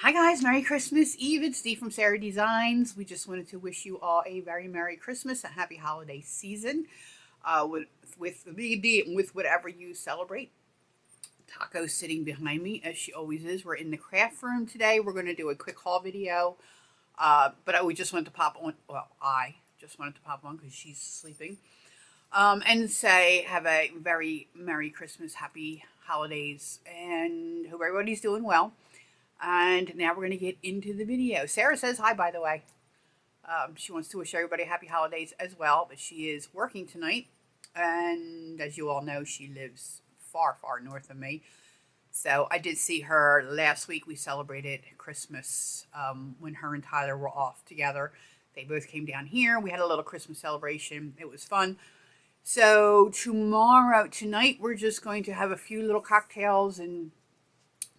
Hi guys, Merry Christmas Eve. It's Dee from Sarah Designs. We just wanted to wish you all a very Merry Christmas, a happy holiday season with whatever you celebrate. Taco's sitting behind me as she always is. We're in the craft room today. We're going to do a quick haul video, but we just wanted to pop on. Well, I just wanted to pop on because she's sleeping, and say have a very Merry Christmas, happy holidays, and hope everybody's doing well. And now we're going to get into the video. Sarah says hi, by the way. She wants to wish everybody happy holidays as well, but she is working tonight. And as you all know, she lives far, far north of me. So I did see her last week. We celebrated Christmas when her and Tyler were off together. They both came down here. We had a little Christmas celebration. It was fun. So tonight, we're just going to have a few little cocktails and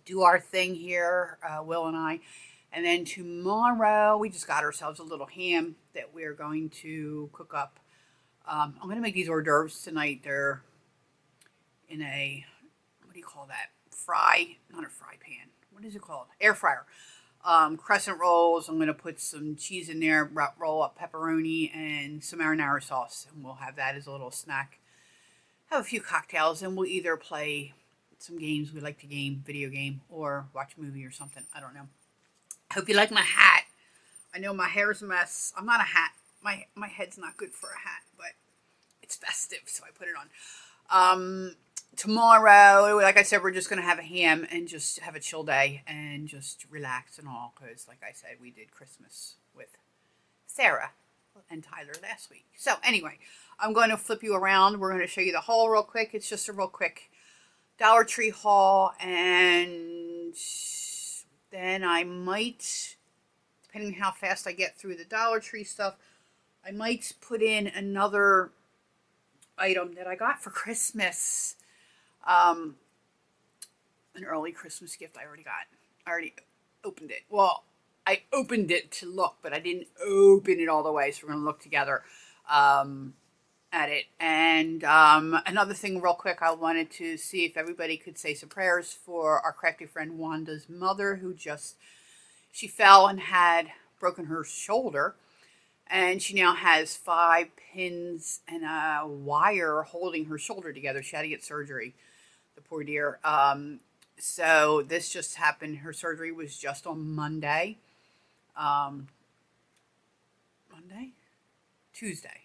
do our thing here, Will and I. And then tomorrow, we just got ourselves a little ham that we're going to cook up. I'm going to make these hors d'oeuvres tonight. They're in a, what do you call that? Not a fry pan. What is it called? Air fryer. Crescent rolls. I'm going to put some cheese in there, roll up pepperoni and some marinara sauce. And we'll have that as a little snack. Have a few cocktails, and we'll either play some games we like to video game, or watch a movie or something. I don't know. I hope you like my hat. I know my hair's a mess. I'm not a hat. My head's not good for a hat, but it's festive, so I put it on. Tomorrow, like I said, we're just going to have a ham and just have a chill day and just relax and all, because like I said, we did Christmas with Sarah and Tyler last week. So anyway, I'm going to flip you around. We're going to show you the haul real quick. It's just a real quick Dollar Tree haul, and then I might, depending on how fast I get through the Dollar Tree stuff, I might put in another item that I got for Christmas. An early Christmas gift I already opened it. Well, I opened it to look, but I didn't open it all the way, so we're going to look together at it. And another thing real quick, I wanted to see if everybody could say some prayers for our crafty friend Wanda's mother, who she fell and had broken her shoulder, and she now has 5 pins and a wire holding her shoulder together. She had to get surgery, the poor dear. So this just happened. Her surgery was just on Monday. Tuesday.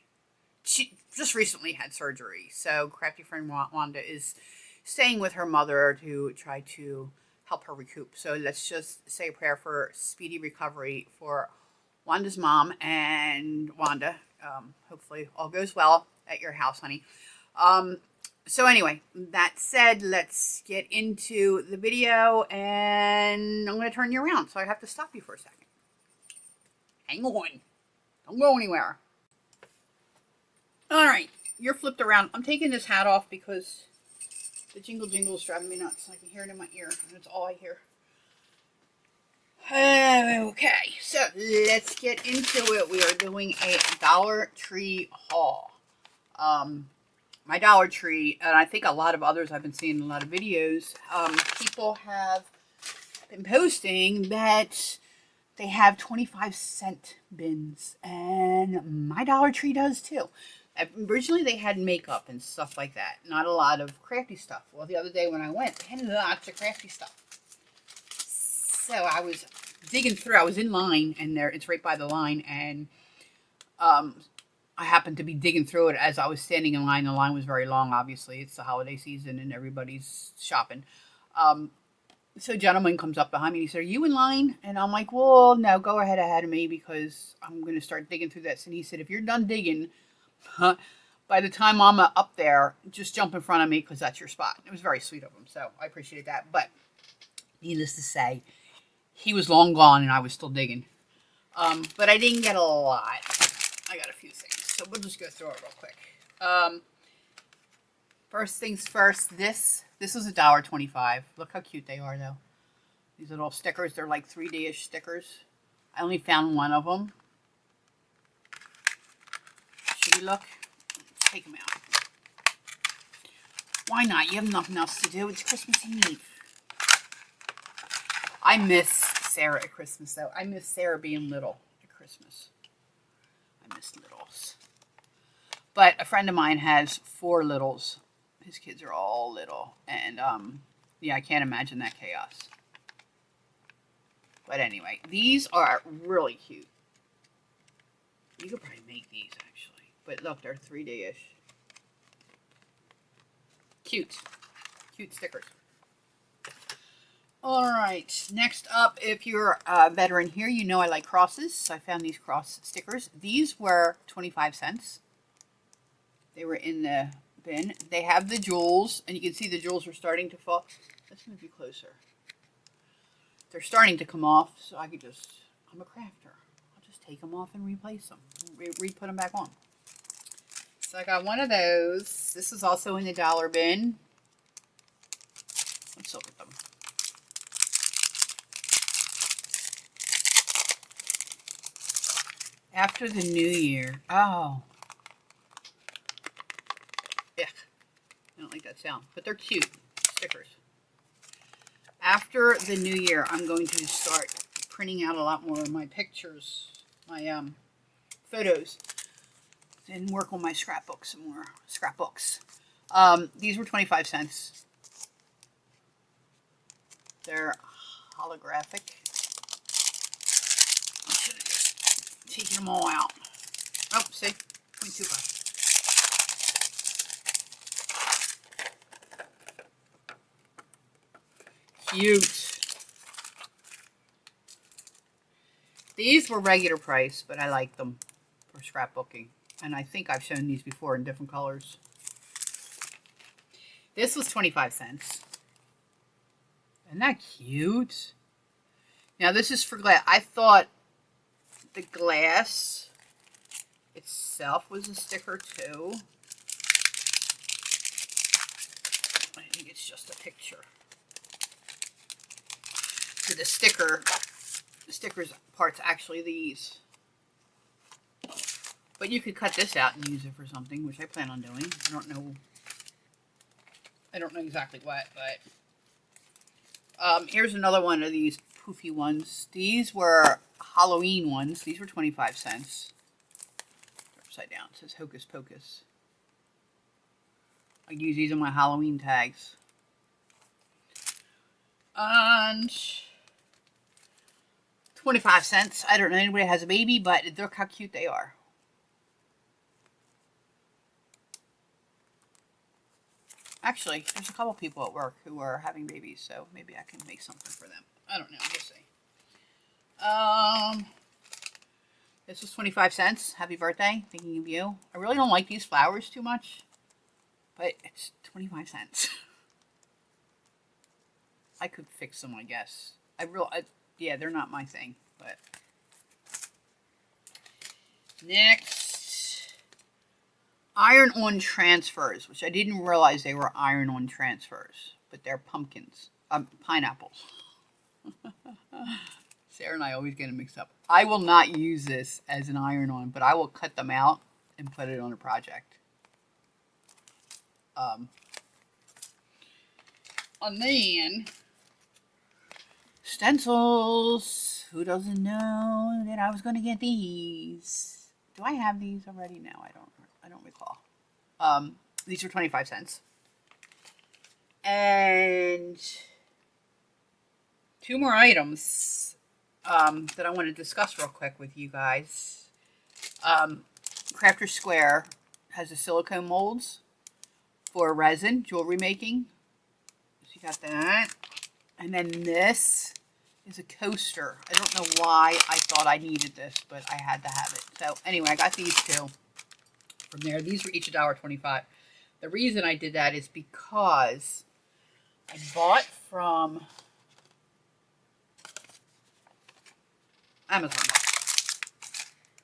She just recently had surgery, so crafty friend Wanda is staying with her mother to try to help her recoup. So let's just say a prayer for speedy recovery for Wanda's mom and Wanda. Hopefully all goes well at your house, honey. So anyway, that said, let's get into the video, and I'm going to turn you around, so I have to stop you for a second. Hang on. Don't go anywhere. All right, you're flipped around. I'm taking this hat off because the jingle jingle is driving me nuts. I can hear it in my ear, and that's all I hear. Okay, so let's get into it. We are doing a Dollar Tree haul. My Dollar Tree, and I think a lot of others I've been seeing in a lot of videos, people have been posting that they have 25-cent bins, and my Dollar Tree does too. Originally, they had makeup and stuff like that. Not a lot of crafty stuff. Well, the other day when I went, they had lots of crafty stuff. So I was digging through. I was in line, and it's right by the line, and I happened to be digging through it as I was standing in line. The line was very long, obviously. It's the holiday season, and everybody's shopping. So a gentleman comes up behind me, and he said, "Are you in line?" And I'm like, "Well, no, go ahead of me, because I'm going to start digging through this." And he said, "If you're done digging, by the time I'm up there, just jump in front of me, because that's your spot." It was very sweet of him, so I appreciated that. But needless to say, he was long gone, and I was still digging. But I didn't get a lot. I got a few things, so we'll just go through it real quick. First things first, this was $1.25. Look how cute they are, though. These little stickers, they're like 3D-ish stickers. I only found one of them. Should we look? Let's take them out. Why not? You have nothing else to do. It's Christmas Eve. I miss Sarah at Christmas, though. I miss Sarah being little at Christmas. I miss littles. But a friend of mine has 4 littles. His kids are all little. And, yeah, I can't imagine that chaos. But anyway, these are really cute. You could probably make these, actually. But look, they're 3D-ish. Cute. Cute stickers. Alright, next up, if you're a veteran here, you know I like crosses. So I found these cross stickers. These were 25 cents. They were in the bin. They have the jewels, and you can see the jewels are starting to fall. Let's move you closer. They're starting to come off, so I could just, I'm a crafter. I'll just take them off and replace them. Re-put them back on. So I got one of those. This is also in the dollar bin. Let's look at them. After the new year. Oh. Yeah. I don't like that sound. But they're cute. Stickers. After the new year, I'm going to start printing out a lot more of my pictures, my photos, and work on my scrapbooks some more. Scrapbooks. These were 25 cents. They're holographic. I should have just taken them all out. Oh, see? 0.25. Cute. These were regular price, but I like them for scrapbooking. And I think I've shown these before in different colors. This was 25 cents. Isn't that cute? Now this is for glass. I thought the glass itself was a sticker too. I think it's just a picture. So the sticker's part's actually these. But you could cut this out and use it for something, which I plan on doing. I don't know exactly what, but here's another one of these poofy ones. These were Halloween ones. These were 25 cents. Upside down. It says Hocus Pocus. I use these on my Halloween tags. And 25 cents. I don't know anybody has a baby, but look how cute they are. Actually, there's a couple people at work who are having babies, so maybe I can make something for them. I don't know. We'll see. This was 25 cents. Happy birthday. Thinking of you. I really don't like these flowers too much, but it's 25 cents. I could fix them, I guess. Yeah, they're not my thing, but. Next. Iron-on transfers, which I didn't realize they were iron-on transfers, but they're pumpkins, pineapples. Sarah and I always get them mixed up. I will not use this as an iron-on, but I will cut them out and put it on a project. And then, stencils. Who doesn't know that I was going to get these? Do I have these already? No, I don't recall. These are 25 cents. And 2 more items that I want to discuss real quick with you guys. Crafter Square has the silicone molds for resin, jewelry making. So you got that. And then this is a coaster. I don't know why I thought I needed this, but I had to have it. So anyway, I got these 2 from there. These were each $1.25. The reason I did that is because I bought from Amazon.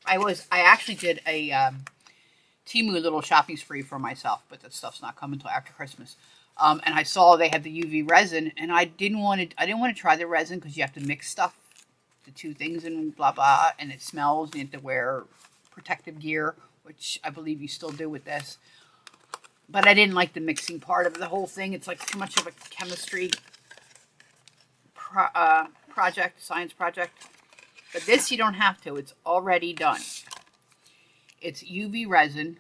I actually did a Temu little shopping spree for myself, but that stuff's not coming until after Christmas. And I saw they had the UV resin, and I didn't want to try the resin because you have to mix stuff, the 2 things, and blah blah, and it smells. And you have to wear protective gear, which I believe you still do with this. But I didn't like the mixing part of the whole thing. It's like too much of a chemistry project, science project. But this you don't have to. It's already done. It's UV resin.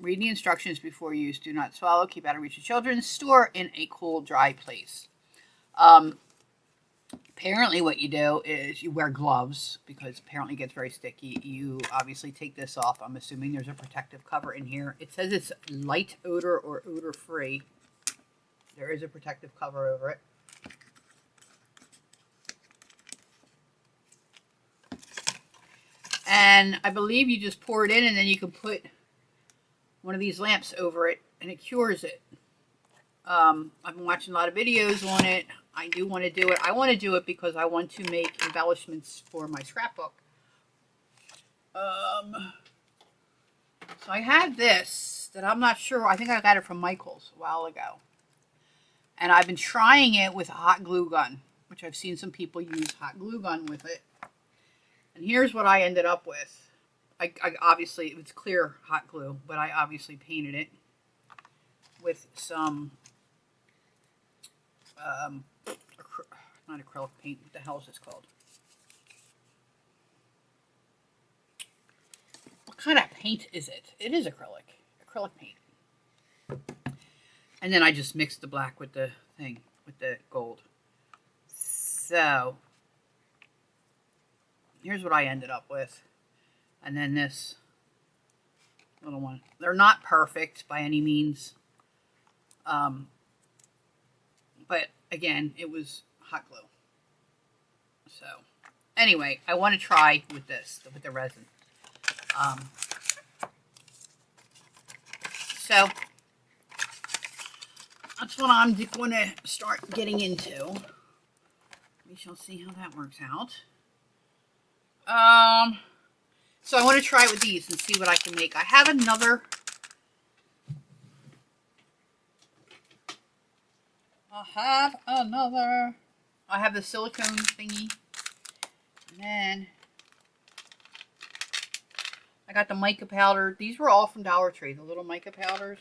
Read the instructions before use. Do not swallow. Keep out of reach of children. Store in a cool, dry place. Apparently what you do is you wear gloves because apparently it gets very sticky. You obviously take this off. I'm assuming there's a protective cover in here. It says it's light odor or odor free. There is a protective cover over it. And I believe you just pour it in and then you can put one of these lamps over it and it cures it. I've been watching a lot of videos on it. I do want to do it. I want to do it because I want to make embellishments for my scrapbook. So I had this that I'm not sure. I think I got it from Michael's a while ago. And I've been trying it with a hot glue gun, which I've seen some people use hot glue gun with it. And here's what I ended up with. I obviously, it's clear hot glue, but I obviously painted it with some, not acrylic paint, what the hell is this called? What kind of paint is it? It is acrylic paint. And then I just mixed the black with the thing, with the gold. So, here's what I ended up with. And then this little one. They're not perfect by any means. But again, it was hot glue. So, anyway, I want to try with this, with the resin. So, that's what I'm going to start getting into. We shall see how that works out. So I want to try it with these and see what I can make. I have another. I have the silicone thingy. And then I got the mica powder. These were all from Dollar Tree. The little mica powders.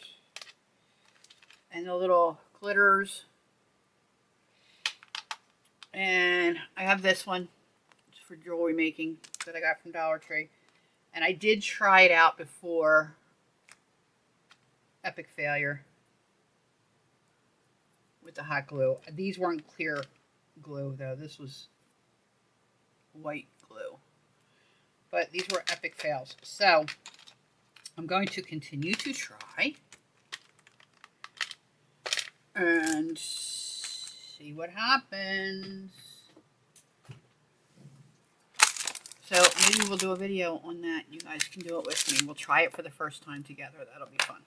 And the little glitters. And I have this one. It's for jewelry making that I got from Dollar Tree. And I did try it out before Epic Failure with the hot glue. These weren't clear glue though. This was white glue. But these were epic fails. So I'm going to continue to try and see what happens. So maybe we'll do a video on that. You guys can do it with me. We'll try it for the first time together. That'll be fun.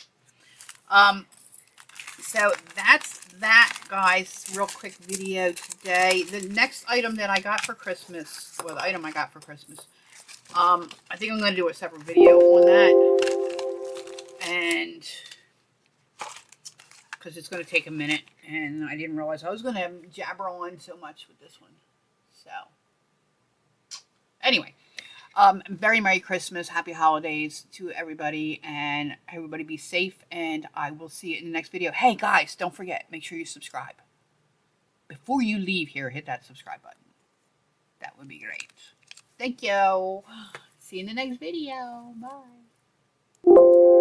So that's that, guys. Real quick video today. The next item that I got for Christmas, well, the item I got for Christmas, I think I'm going to do a separate video on that. And because it's going to take a minute. And I didn't realize I was going to jabber on so much with this one. So anyway, very Merry Christmas, Happy Holidays to everybody, and everybody be safe, and I will see you in the next video. Hey guys, don't forget, make sure you subscribe. Before you leave here, hit that subscribe button. That would be great. Thank you. See you in the next video. Bye.